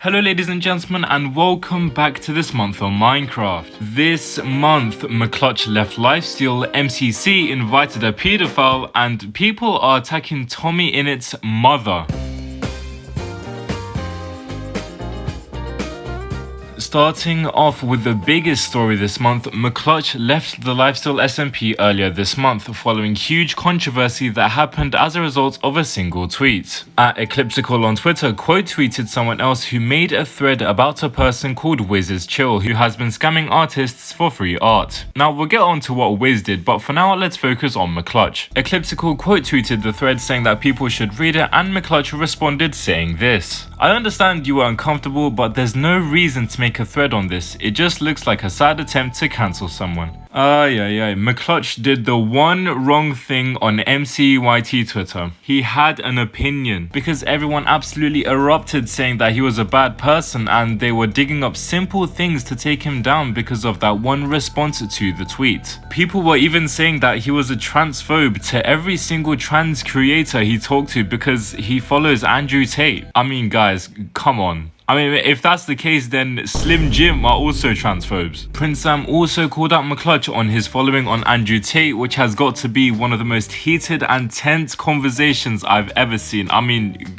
Hello ladies and gentlemen, and welcome back to this month on Minecraft. This month, McClutch left lifesteal, MCC invited a pedophile, and people are attacking Tommyinnits' mother. Starting off with the biggest story this month, McClutch left the lifesteal SMP earlier this month following huge controversy that happened as a result of a single tweet. At Eclipsical on Twitter quote tweeted someone else who made a thread about a person called WizizChill who has been scamming artists for free art. Now we'll get on to what Wiz did, but for now let's focus on McClutch. Eclipsical quote tweeted the thread saying that people should read it, and McClutch responded saying this: "I understand you are uncomfortable, but there's no reason to make a thread on this. It just looks like a sad attempt to cancel someone." McClutch did the one wrong thing on MCYT Twitter. He had an opinion because everyone absolutely erupted saying that he was a bad person, and they were digging up simple things to take him down because of that one response to the tweet. People were even saying that he was a transphobe to every single trans creator he talked to because he follows Andrew Tate. I mean, guys, come on. If that's the case, then Slim Jim are also transphobes. Prince Sam also called out McClutch on his following on Andrew Tate, which has got to be one of the most heated and tense conversations I've ever seen.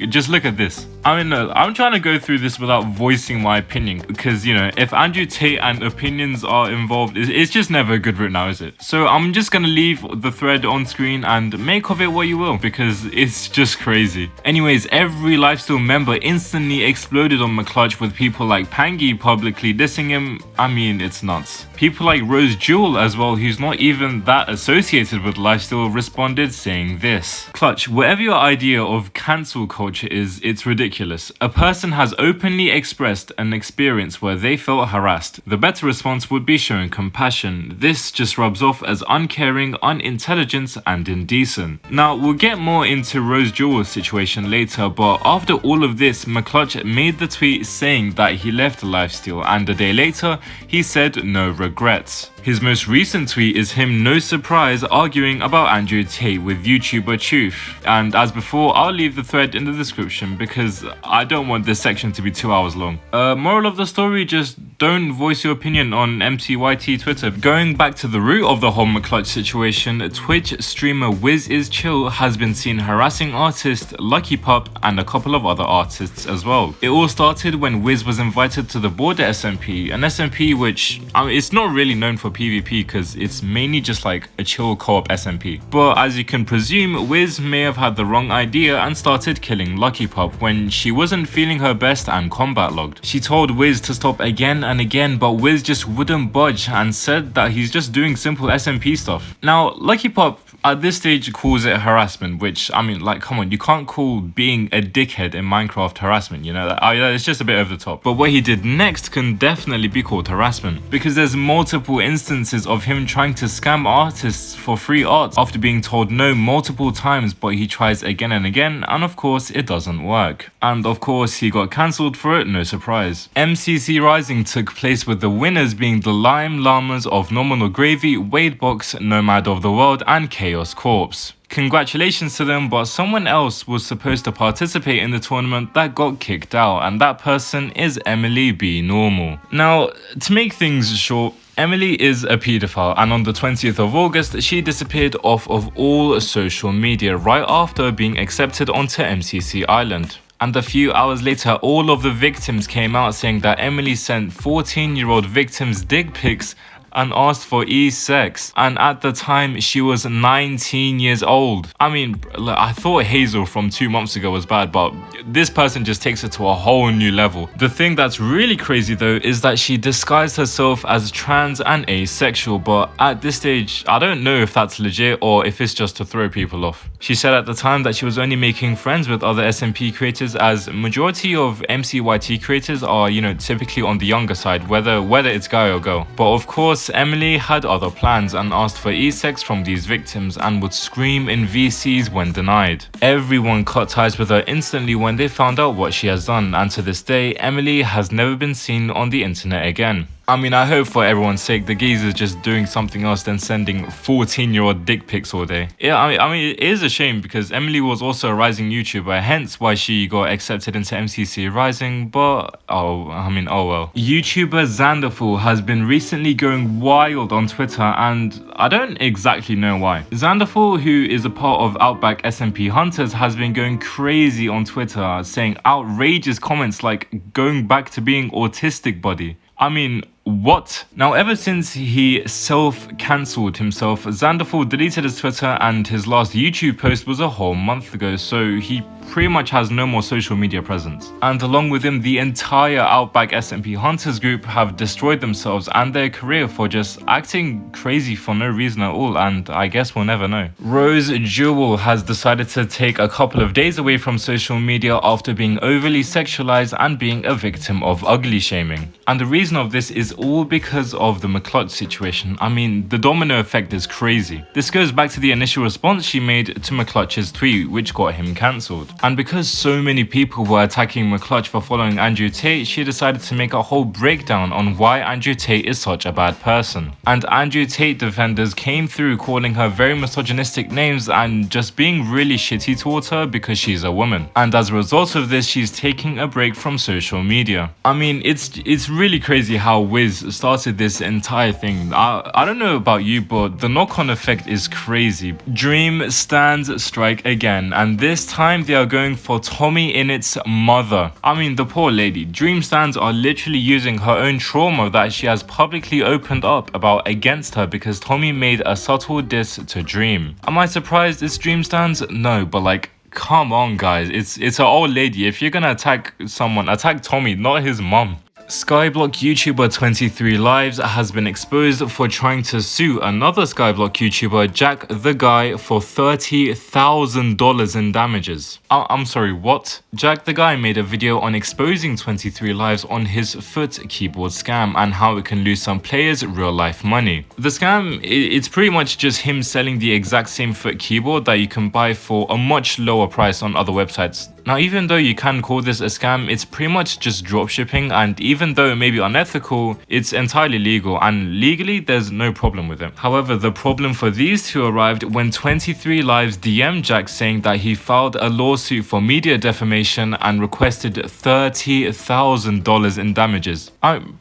Just look at this. I'm trying to go through this without voicing my opinion because, if Andrew Tate and opinions are involved, it's just never a good route now, is it? So I'm just gonna leave the thread on screen and make of it what you will because it's just crazy. Anyways, every lifesteal member instantly exploded on McClutch, with people like Pangy publicly dissing him. It's nuts. People like RoseJewel as well, who's not even that associated with lifesteal, responded saying this: "Clutch, whatever your idea of cancel culture is, it's ridiculous. A person has openly expressed an experience where they felt harassed. The better response would be showing compassion. This just rubs off as uncaring, unintelligent, and indecent." Now, we'll get more into RoseJewel's situation later, but after all of this, McClutch made the tweet saying that he left lifesteal, and a day later, he said no regrets. His most recent tweet is him, no surprise, arguing about Andrew Tate with YouTuber Truth. And as before, I'll leave the thread in the description because I don't want this section to be 2 hours long. Moral of the story, just don't voice your opinion on MCYT Twitter. Going back to the root of the whole McClutch situation, Twitch streamer WizizChill has been seen harassing artist Lucky Pup and a couple of other artists as well. It all started when Wiz was invited to the Border SMP, an SMP which, it's not really known for PvP because it's mainly just like a chill co-op SMP. But as you can presume, Wiz may have had the wrong idea and started killing Lucky Pup when she wasn't feeling her best and combat logged. She told Wiz to stop again and again, but Wiz just wouldn't budge and said that he's just doing simple SMP stuff. Now, Lucky Pup at this stage calls it harassment, which, come on, you can't call being a dickhead in Minecraft harassment, it's just a bit over the top. But what he did next can definitely be called harassment, because there's multiple instances of him trying to scam artists for free art after being told no multiple times, but he tries again and again, and of course it doesn't work. And of course he got cancelled for it, no surprise. MCC Rising took place with the winners being the Lime Llamas of Nominal Gravy, Wadebox, Nomad of the World, and Chaos Corpse. Congratulations to them, but someone else was supposed to participate in the tournament that got kicked out, and that person is EmilyBeNormal. Now, to make things short, Emily is a pedophile, and on the 20th of August, she disappeared off of all social media right after being accepted onto MCC Island. And a few hours later, all of the victims came out saying that Emily sent 14-year-old victims dick pics and asked for e-sex, and at the time she was 19 years old. I thought Hazel from 2 months ago was bad, but this person just takes it to a whole new level. The thing that's really crazy though is that she disguised herself as trans and asexual, but at this stage I don't know if that's legit or if it's just to throw people off. She said at the time that she was only making friends with other SMP creators, as majority of MCYT creators are, typically on the younger side, whether it's guy or girl. But of course Emily had other plans and asked for e-sex from these victims and would scream in VCs when denied. Everyone cut ties with her instantly when they found out what she has done, and to this day Emily has never been seen on the internet again. I mean, I hope for everyone's sake the geezer's just doing something else than sending 14-year-old dick pics all day. Yeah, I mean, it is a shame because Emily was also a rising YouTuber, hence why she got accepted into MCC Rising, but oh well. YouTuber Xanderful has been recently going wild on Twitter, and I don't exactly know why. Xanderful, who is a part of Outback SMP Hunters, has been going crazy on Twitter, saying outrageous comments like going back to being autistic buddy. I mean, what? Now, ever since he self-cancelled himself, Xanderful deleted his Twitter, and his last YouTube post was a whole month ago, so he pretty much has no more social media presence. And along with him, the entire Outback SMP Hunters group have destroyed themselves and their career for just acting crazy for no reason at all, and I guess we'll never know. RoseJewel has decided to take a couple of days away from social media after being overly sexualized and being a victim of ugly shaming. And the reason of this is all because of the McClutch situation. I mean, the domino effect is crazy. This goes back to the initial response she made to McClutch's tweet, which got him cancelled. And because so many people were attacking McClutch for following Andrew Tate, she decided to make a whole breakdown on why Andrew Tate is such a bad person. And Andrew Tate defenders came through calling her very misogynistic names and just being really shitty towards her because she's a woman. And as a result of this, she's taking a break from social media. I mean, it's really crazy how Wiz started this entire thing. I don't know about you, but the knock-on effect is crazy. Dream stands strike again, and this time they are going for Tommyinnits' mother. I mean, the poor lady. Dream stands are literally using her own trauma that she has publicly opened up about against her because Tommy made a subtle diss to Dream. Am I surprised it's Dream stands? No, but like, come on guys, it's an old lady. If you're gonna attack someone, attack Tommy, not his mum. Skyblock YouTuber 23 Lives has been exposed for trying to sue another Skyblock YouTuber, Jack the Guy, for $30,000 in damages. I'm sorry, what? Jack the Guy made a video on exposing 23 Lives on his foot keyboard scam and how it can lose some players real life money. The scam, it's pretty much just him selling the exact same foot keyboard that you can buy for a much lower price on other websites. Now, even though you can call this a scam, it's pretty much just dropshipping, and even though it may be unethical, it's entirely legal, and legally there's no problem with it. However, the problem for these two arrived when 23 Lives DM'd Jack saying that he filed a lawsuit for media defamation and requested $30,000 in damages.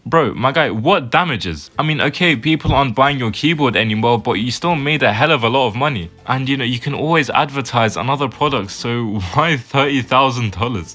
Bro, my guy, what damages? I mean, okay, people aren't buying your keyboard anymore, but you still made a hell of a lot of money. And you know, you can always advertise on other products, so why $30,000?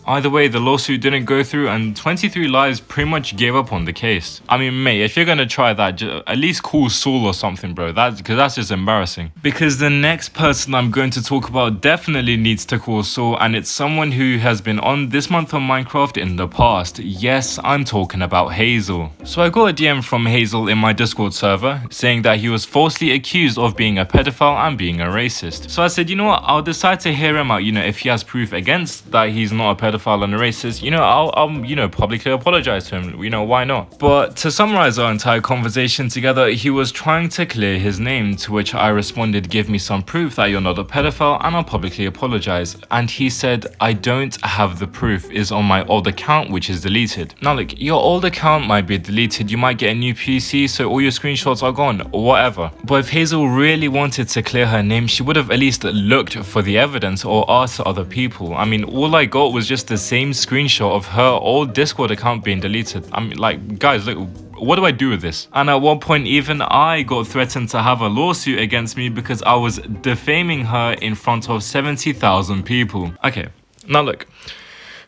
Either way, the lawsuit didn't go through, and 23 Lives pretty much gave up on the case. I mean, mate, if you're gonna try that, at least call Saul or something, bro. Because that's just embarrassing. Because the next person I'm going to talk about definitely needs to call Saul, and it's someone who has been on This Month on Minecraft in the past. Yes, I'm talking about Hazel. So I got a DM from Hazel in my Discord server saying that he was falsely accused of being a pedophile and being a racist. So I said, you know what, I'll decide to hear him out. You know, if he has proof against that he's not a pedophile and a racist, you know, I'll you know, publicly apologize to him. You know, why not? But to summarize our entire conversation together, he was trying to clear his name, to which I responded, give me some proof that you're not a pedophile and I'll publicly apologize. And he said, I don't have the proof, it's on my old account which is deleted. Now look, your old account might be deleted, you might get a new PC, so all your screenshots are gone, or whatever. But if Hazel really wanted to clear her name, she would have at least looked for the evidence or asked other people. I mean, all I got was just the same screenshot of her old Discord account being deleted. I mean, like, guys, look, what do I do with this? And at one point, even I got threatened to have a lawsuit against me because I was defaming her in front of 70,000 people. Okay, now look.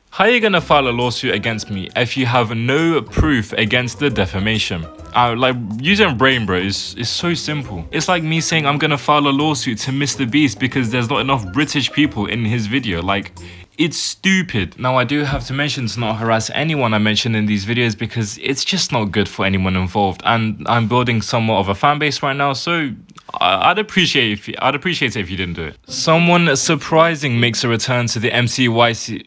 How are you gonna file a lawsuit against me if you have no proof against the defamation? Like, using brain, bro, is so simple. It's like me saying I'm gonna file a lawsuit to Mr. Beast because there's not enough British people in his video. Like, it's stupid. Now, I do have to mention to not harass anyone I mention in these videos because it's just not good for anyone involved. And I'm building somewhat of a fan base right now, so I'd appreciate it if you didn't do it. Someone surprising makes a return to the MCYT.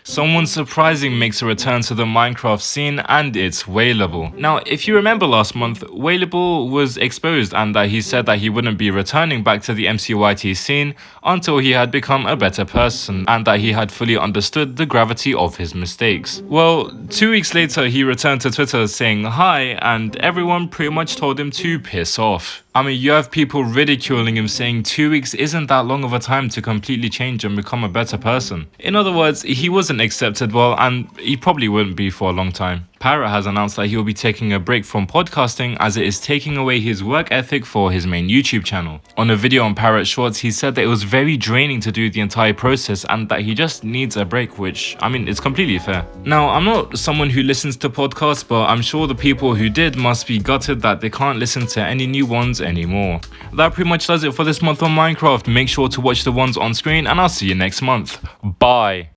Someone surprising makes a return to the Minecraft scene, and it's Wailable. Now, if you remember last month, Wailable was exposed and that he said that he wouldn't be returning back to the MCYT scene until he had become a better person and that he had fully understood the gravity of his mistakes. Well, 2 weeks later, he returned to Twitter saying hi, and everyone pretty much told him to piss off. I mean, you have people ridiculing him saying 2 weeks isn't that long of a time to completely change and become a better person. In other words, he wasn't accepted well, and he probably wouldn't be for a long time. Parrot has announced that he will be taking a break from podcasting as it is taking away his work ethic for his main YouTube channel. On a video on Parrot Shorts, he said that it was very draining to do the entire process and that he just needs a break, which, I mean, it's completely fair. Now, I'm not someone who listens to podcasts, but I'm sure the people who did must be gutted that they can't listen to any new ones anymore. That pretty much does it for this month on Minecraft. Make sure to watch the ones on screen and I'll see you next month. Bye.